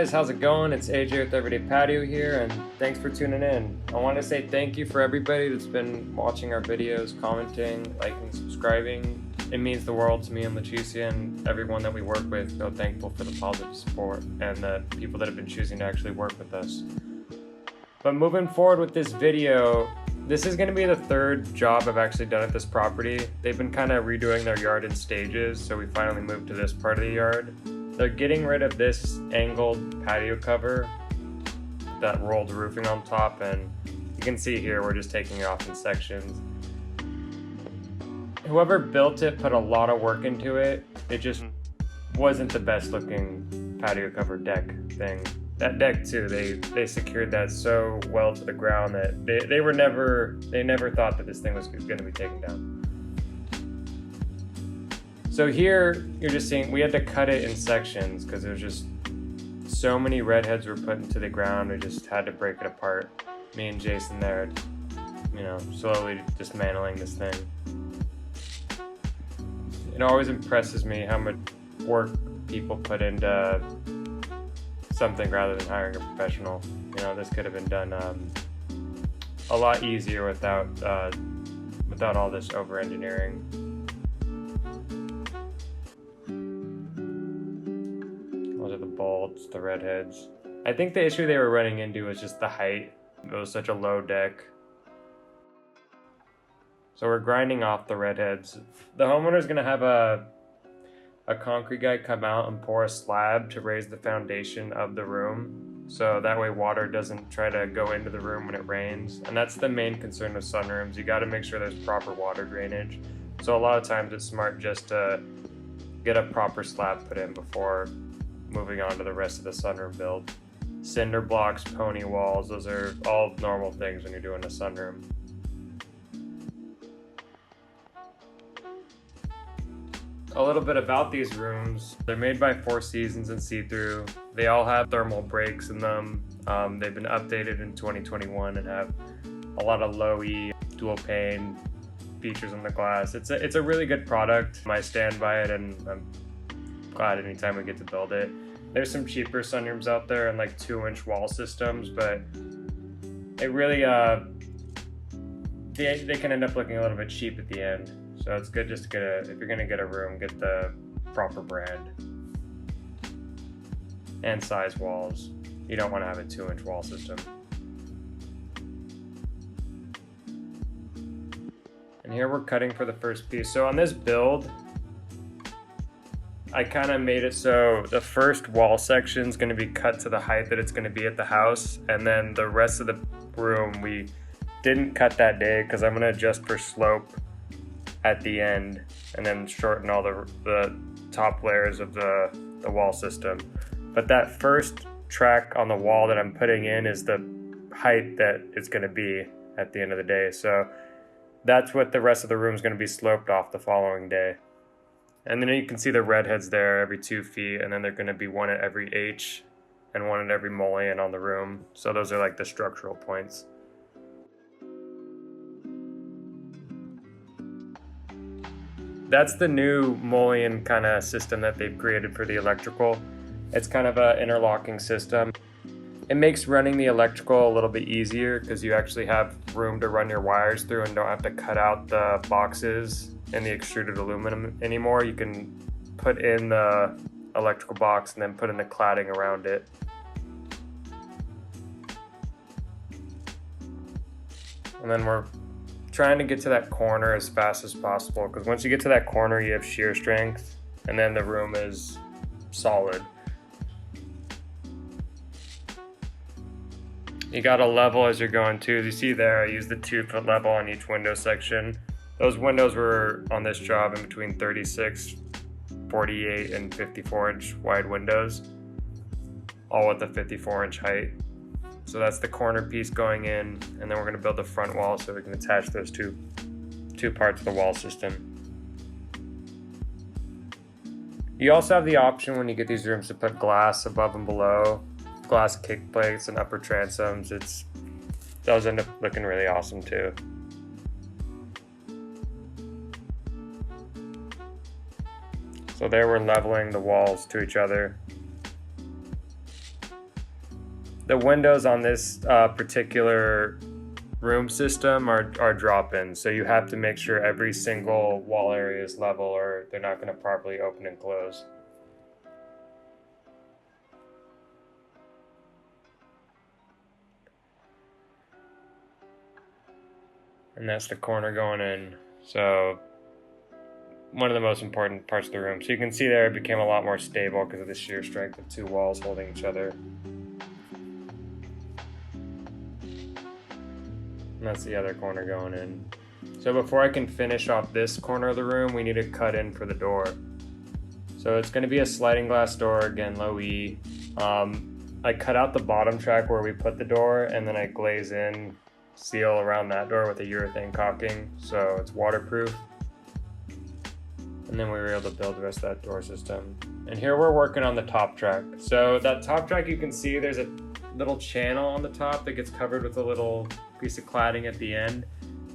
guys, how's it going? It's AJ with Everyday Patio here, and thanks for tuning in. I want to say thank you for everybody that's been watching our videos, commenting, liking, subscribing. It means the world to me and Leticia and everyone that we work with. Feel thankful for the positive support and the people that have been choosing to actually work with us. But moving forward with this video, this is going to be the third job I've actually done at this property. They've been kind of redoing their yard in stages, so we finally moved to this part of the yard. They're getting rid of this angled patio cover, that rolled roofing on top, and you can see here we're just taking it off in sections. Whoever built it put a lot of work into it. It just wasn't the best looking patio cover deck thing. That deck too, they secured that so well to the ground that they never thought that this thing was going to be taken down. So here you're just seeing we had to cut it in sections because there's just so many redheads were put into the ground. We just had to break it apart. Me and Jason there, slowly dismantling this thing. It always impresses me how much work people put into something rather than hiring a professional. This could have been done a lot easier without all this over-engineering. Those are the bolts, the redheads. I think the issue they were running into was just the height. It was such a low deck. So we're grinding off the redheads. The homeowner's gonna have a concrete guy come out and pour a slab to raise the foundation of the room, so that way water doesn't try to go into the room when it rains. And that's the main concern with sunrooms. You got to make sure there's proper water drainage. So a lot of times it's smart just to get a proper slab put in before moving on to the rest of the sunroom build. Cinder blocks, pony walls, those are all normal things when you're doing a sunroom. A little bit about these rooms. They're made by Four Seasons and c-thru. They all have thermal breaks in them. They've been updated in 2021 and have a lot of low-E dual pane features on the glass. It's a really good product. I stand by it, and I'm glad anytime we get to build it. There's some cheaper sunrooms out there and like 2-inch wall systems, but it really they can end up looking a little bit cheap at the end. So it's good just to get if you're gonna get a room, get the proper brand and size walls. You don't want to have a 2-inch wall system. And here we're cutting for the first piece. So on this build, I kind of made it so the first wall section is going to be cut to the height that it's going to be at the house, and then the rest of the room we didn't cut that day because I'm going to adjust for slope at the end and then shorten all the top layers of the wall system. But that first track on the wall that I'm putting in is the height that it's going to be at the end of the day. So that's what the rest of the room is going to be sloped off the following day. And then you can see the redheads there every 2 feet, and then they're going to be one at every H and one at every mullion on the room. So those are like the structural points. That's the new mullion kind of system that they've created for the electrical. It's kind of an interlocking system. It makes running the electrical a little bit easier because you actually have room to run your wires through and don't have to cut out the boxes in the extruded aluminum anymore. You can put in the electrical box and then put in the cladding around it. And then we're trying to get to that corner as fast as possible, because once you get to that corner you have shear strength and then the room is solid. You got to level as you're going too. As you see there, I used the 2-foot level on each window section. Those windows were on this job in between 36, 48, and 54-inch wide windows, all with a 54-inch height. So that's the corner piece going in, and then we're going to build the front wall so we can attach those two parts of the wall system. You also have the option when you get these rooms to put glass above and below, glass kickplates and upper transoms. Those end up looking really awesome too. So there we're leveling the walls to each other. The windows on this particular room system are drop-ins, so you have to make sure every single wall area is level or they're not going to properly open and close. And that's the corner going in. So one of the most important parts of the room. So you can see there it became a lot more stable because of the shear strength of two walls holding each other. And that's the other corner going in. So before I can finish off this corner of the room, we need to cut in for the door. So it's going to be a sliding glass door, again, low E. I cut out the bottom track where we put the door, and then I glaze in, seal around that door with a urethane caulking, so it's waterproof. And then we were able to build the rest of that door system. And here we're working on the top track. So that top track, you can see there's a little channel on the top that gets covered with a little piece of cladding at the end.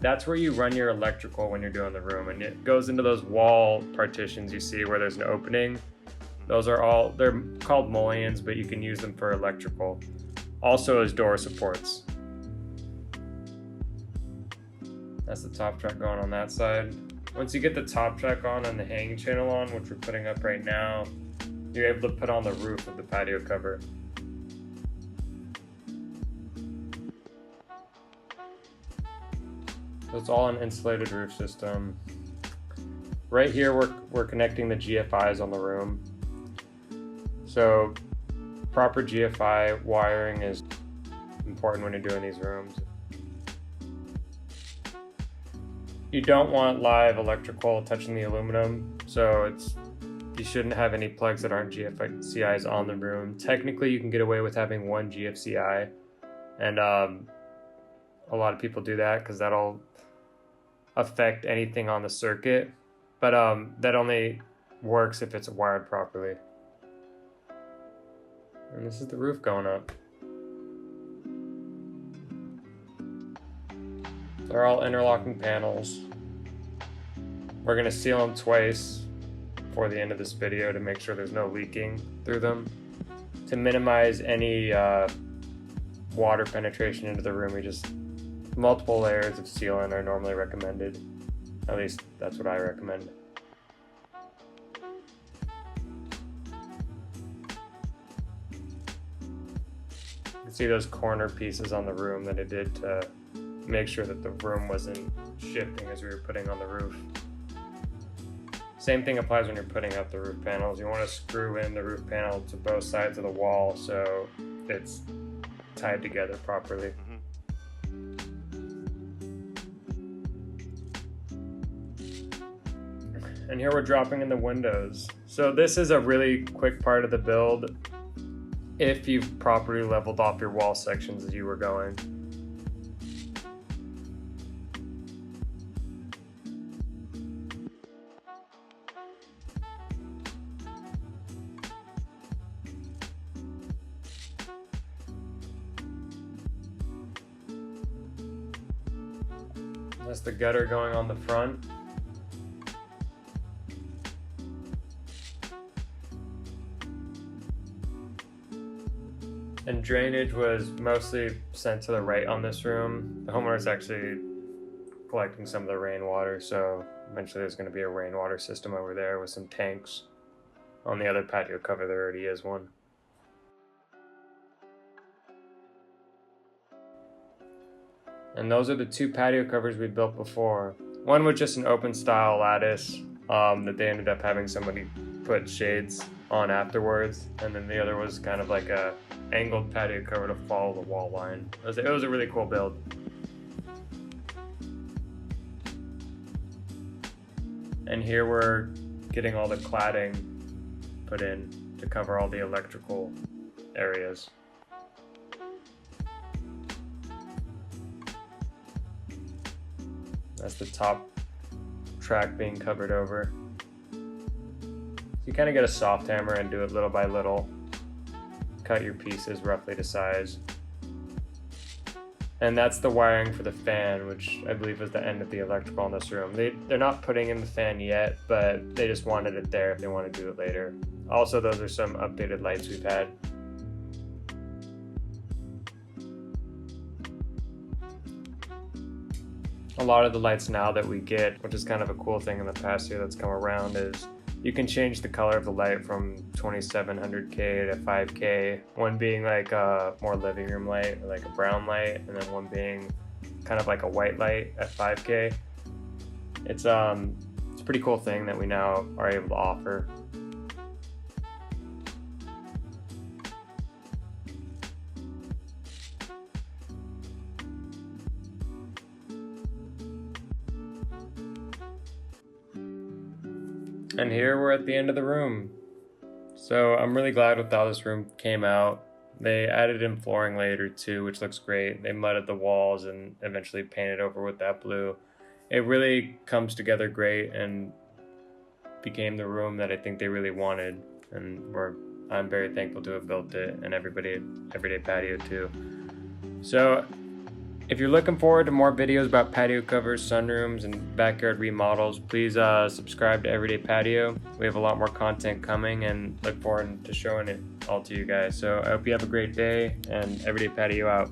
That's where you run your electrical when you're doing the room, and it goes into those wall partitions you see where there's an opening. Those are all, they're called mullions, but you can use them for electrical. Also as door supports. That's the top track going on that side. Once you get the top track on and the hanging channel on, which we're putting up right now, you're able to put on the roof of the patio cover. So it's all an insulated roof system. Right here we're connecting the GFIs on the room. So proper GFI wiring is important when you're doing these rooms. You don't want live electrical touching the aluminum, so you shouldn't have any plugs that aren't GFCIs on the room. Technically you can get away with having one GFCI, and a lot of people do that because that'll affect anything on the circuit, but that only works if it's wired properly. And this is the roof going up. They're all interlocking panels. We're going to seal them twice before the end of this video to make sure there's no leaking through them. To minimize any water penetration into the room, we just multiple layers of sealant are normally recommended. At least that's what I recommend. You can see those corner pieces on the room that I did to make sure that the room wasn't shifting as we were putting on the roof. Same thing applies when you're putting up the roof panels. You want to screw in the roof panel to both sides of the wall so it's tied together properly. And here we're dropping in the windows. So this is a really quick part of the build if you've properly leveled off your wall sections as you were going. That's the gutter going on the front. And drainage was mostly sent to the right on this room. The homeowner's actually collecting some of the rainwater, so eventually there's going to be a rainwater system over there with some tanks. On the other patio cover there already is one. And those are the two patio covers we built before. One was just an open style lattice that they ended up having somebody put shades on afterwards, and then the other was kind of like a angled patio cover to follow the wall line. It was a really cool build. And here we're getting all the cladding put in to cover all the electrical areas. That's the top track being covered over. You kind of get a soft hammer and do it little by little. Cut your pieces roughly to size. And that's the wiring for the fan, which I believe was the end of the electrical in this room. They're not putting in the fan yet, but they just wanted it there if they want to do it later. Also, those are some updated lights we've had. a lot of the lights now that we get, which is kind of a cool thing in the past year that's come around, is you can change the color of the light from 2700K to 5K, one being like a more living room light, or like a brown light, and then one being kind of like a white light at 5K. It's a pretty cool thing that we now are able to offer. And here we're at the end of the room. So I'm really glad with how this room came out. They added in flooring later too, which looks great. They mudded the walls and eventually painted over with that blue. It really comes together great and became the room that I think they really wanted. And I'm very thankful to have built it, and everybody at Everyday Patio too. So if you're looking forward to more videos about patio covers, sunrooms, and backyard remodels, please subscribe to Everyday Patio. We have a lot more content coming and look forward to showing it all to you guys. So I hope you have a great day, and Everyday Patio out.